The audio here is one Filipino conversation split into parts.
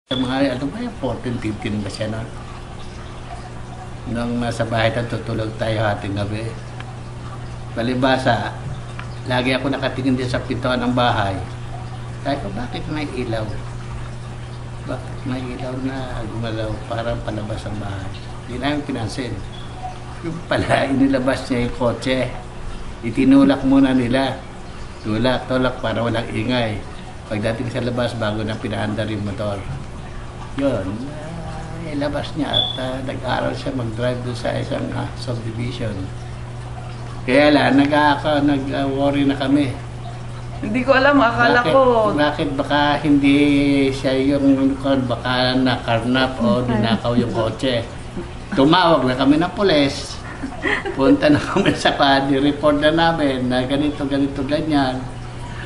Sa mga ano ba yung 14, 15 ba siya nun? Nung nasa bahay tayo, tutulog tayo ating gabi. Palibasa, lagi ako nakatingin din sa pintuan ng bahay. Sabi ko, bakit may ilaw? Bakit may ilaw na gumalaw parang palabas ang bahay? Hindi namin pinansin. Yung pala, inilabas niya yung kotse. Itinulak muna nila. Tulak para walang ingay. Pagdating sa labas, bago na pinaandar yung motor. Yun, ilabas niya at nag-aaral siya mag-drive doon sa isang subdivision. Kaya lang, nag-worry na kami. Hindi ko alam, akala ko... Bakit baka hindi siya yung baka nakarnap o ninakaw yung kotse. Tumawag na kami ng pulis. Punta na kami sa padi, report na namin na ganito, ganyan.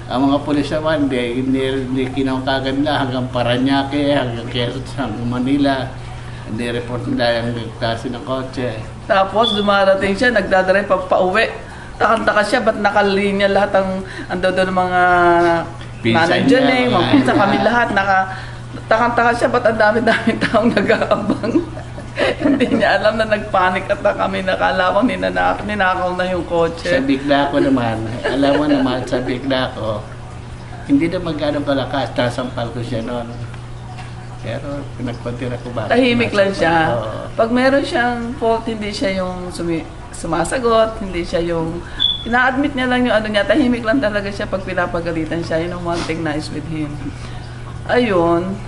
Ang mga pulis naman, hindi kinakagad na hanggang Paranaque, hanggang Quezon, hanggang Manila. Hindi report nila yung klase ng kotse. Tapos dumarating siya, nagdadrive pa-uwi. Takang-taka siya, ba't nakalinya lahat ang ando doon ng mga pinsan dyan eh. Magpinsan kami niya. lahat. Takang-taka siya, ba't ang dami-dami taong nag-aabang. Hindi niya alam na nagpanik at na kami nakala ko ninakaw na yung kotse. Sa bigla ko naman, alam mo naman, sa bigla ko, hindi na magkano kalakas, nasampal ko siya noon. Pero pinagpantira ko ba? Tahimik lang siya. Oo. Pag meron siyang fault, hindi siya yung sumasagot, hindi siya yung... Ina-admit niya lang yung ano niya, tahimik lang talaga siya pag pinapagalitan siya. Yun ang one thing nice with him. Ayun.